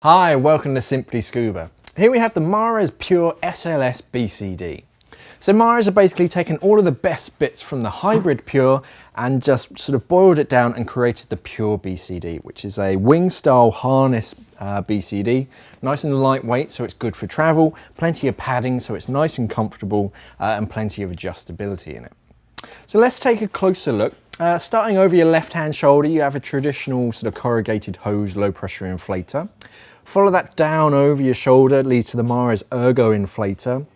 Hi, welcome to Simply Scuba. Here we have the Mares Pure SLS BCD. So Mares are basically taken all of the best bits from the hybrid Pure and just sort of boiled it down and created the Pure BCD, which is a wing style harness BCD, nice and lightweight, so it's good for travel, plenty of padding, so it's nice and comfortable, and plenty of adjustability in it. So let's take a closer look. Starting over your left hand shoulder, you have a traditional sort of corrugated hose low pressure inflator. Follow that down over your shoulder, it leads to the Mares Ergo Inflator.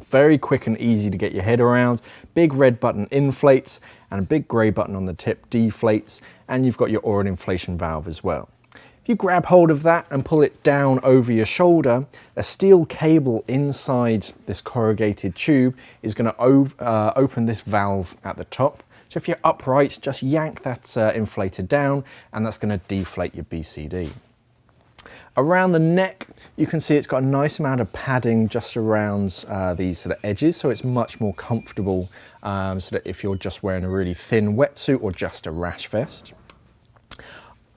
Very quick and easy to get your head around. Big red button inflates and a big grey button on the tip deflates, and you've got your oil inflation valve as well. If you grab hold of that and pull it down over your shoulder, a steel cable inside this corrugated tube is going to open this valve at the top. So if you're upright, just yank that inflator down and that's going to deflate your BCD. Around the neck, you can see it's got a nice amount of padding just around these sort of edges, so it's much more comfortable so that if you're just wearing a really thin wetsuit or just a rash vest.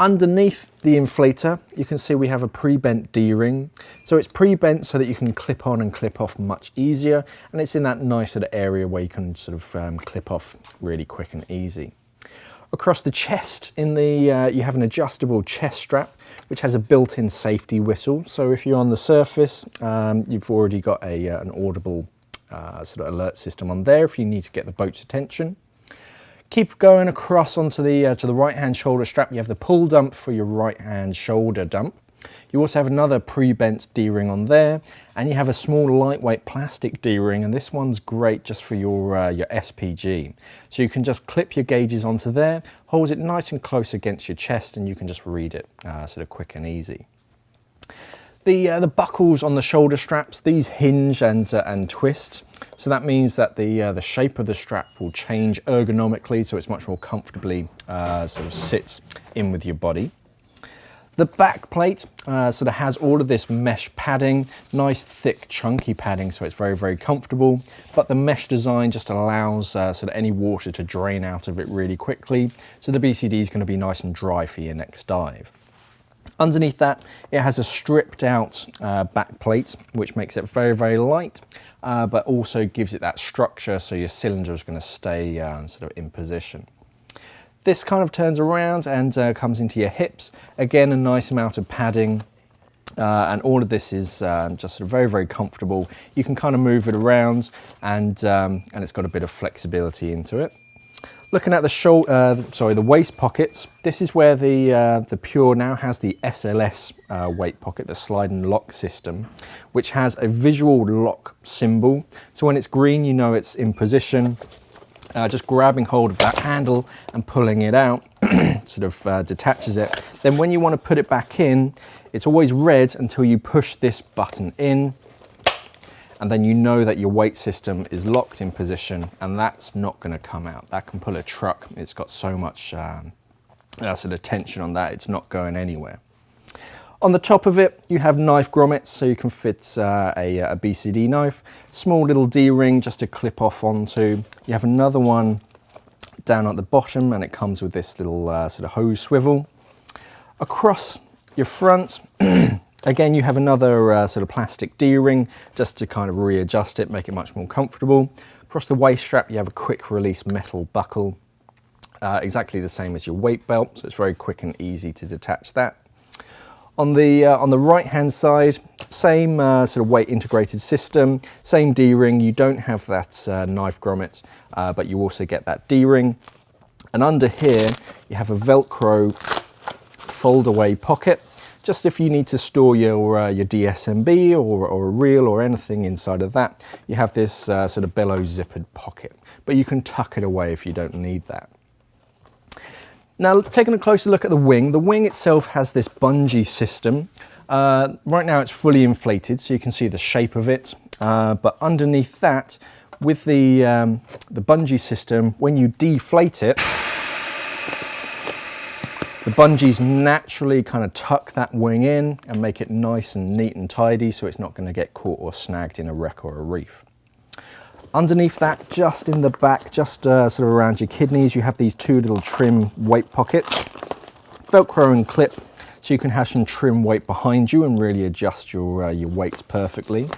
Underneath the inflator, you can see we have a pre-bent D-ring. So it's pre-bent so that you can clip on and clip off much easier, and it's in that nice sort of area where you can sort of clip off really quick and easy. Across the chest, you have an adjustable chest strap, which has a built-in safety whistle. So if you're on the surface, you've already got an audible sort of alert system on there if you need to get the boat's attention. Keep going across onto the to the right-hand shoulder strap. You have the pull dump for your right-hand shoulder dump. You also have another pre-bent D-ring on there, and you have a small lightweight plastic D-ring, and this one's great just for your SPG. So you can just clip your gauges onto there, hold it nice and close against your chest, and you can just read it sort of quick and easy. The buckles on the shoulder straps, these hinge and twist. So that means that the shape of the strap will change ergonomically, so it's much more comfortably sort of sits in with your body. The back plate sort of has all of this mesh padding, nice thick chunky padding, so it's very, very comfortable, but the mesh design just allows sort of any water to drain out of it really quickly, so the BCD is going to be nice and dry for your next dive. Underneath that, it has a stripped out back plate, which makes it very, very light, but also gives it that structure so your cylinder is going to stay sort of in position. This kind of turns around and comes into your hips. Again, a nice amount of padding, and all of this is just sort of very, very comfortable. You can kind of move it around, and it's got a bit of flexibility into it. Looking at the waist pockets, this is where the Pure now has the SLS weight pocket, the slide and lock system, which has a visual lock symbol. So when it's green, you know it's in position. Just grabbing hold of that handle and pulling it out sort of detaches it. Then when you want to put it back in, it's always red until you push this button in, and then you know that your weight system is locked in position, and that's not going to come out. That can pull a truck. It's got so much sort of tension on that, it's not going anywhere. On the top of it, you have knife grommets, so you can fit a BCD knife. Small little D-ring just to clip off onto. You have another one down at the bottom, and it comes with this little sort of hose swivel. Across your front, again, you have another sort of plastic D-ring just to kind of readjust it, make it much more comfortable. Across the waist strap, you have a quick release metal buckle, exactly the same as your weight belt, so it's very quick and easy to detach that. On the right hand side, same sort of weight integrated system, same D-ring. You don't have that knife grommet, but you also get that D-ring. And under here, you have a Velcro fold away pocket, just if you need to store your DSMB or a reel or anything inside of that. You have this sort of bellow zippered pocket, but you can tuck it away if you don't need that. Now, taking a closer look at the wing itself has this bungee system. Right now it's fully inflated, so you can see the shape of it. But underneath that, with the bungee system, when you deflate it, the bungees naturally kind of tuck that wing in and make it nice and neat and tidy, so it's not going to get caught or snagged in a wreck or a reef. Underneath that, just in the back, just sort of around your kidneys, you have these two little trim weight pockets, Velcro and clip, so you can have some trim weight behind you and really adjust your weights perfectly.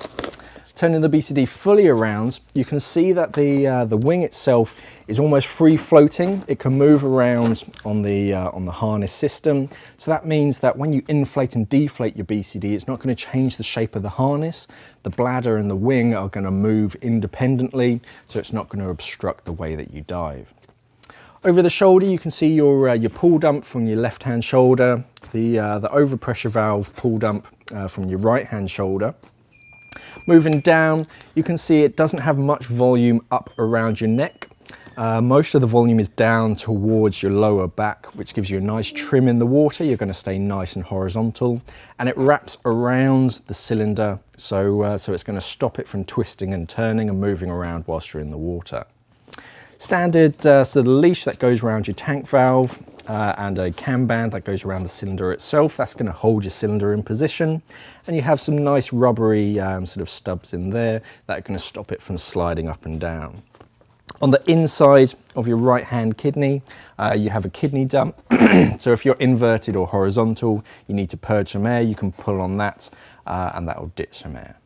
Turning the BCD fully around, you can see that the wing itself is almost free floating. It can move around on the harness system. So that means that when you inflate and deflate your BCD, it's not going to change the shape of the harness. The bladder and the wing are going to move independently, so it's not going to obstruct the way that you dive. Over the shoulder, you can see your pull dump from your left-hand shoulder, the overpressure valve pull dump from your right-hand shoulder. Moving down, you can see it doesn't have much volume up around your neck. Most of the volume is down towards your lower back, which gives you a nice trim in the water. You're going to stay nice and horizontal, and it wraps around the cylinder, so it's going to stop it from twisting and turning and moving around whilst you're in the water. Standard sort of leash that goes around your tank valve, and a cam band that goes around the cylinder itself. That's going to hold your cylinder in position, and you have some nice rubbery sort of stubs in there that are going to stop it from sliding up and down. On the inside of your right hand kidney, you have a kidney dump. So if you're inverted or horizontal, you need to purge some air, you can pull on that and that will ditch some air.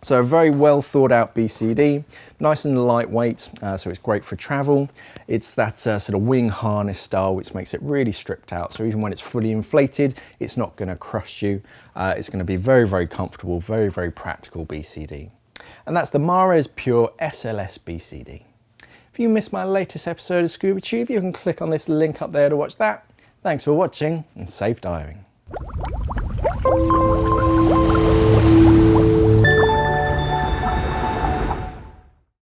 So a very well thought out BCD, nice and lightweight, so it's great for travel. It's that sort of wing harness style which makes it really stripped out, so even when it's fully inflated, it's not going to crush you. It's going to be very, very comfortable, very, very practical BCD. And that's the Mares Pure SLS BCD. If you missed my latest episode of Scuba Tube, you can click on this link up there to watch that. Thanks for watching and safe diving.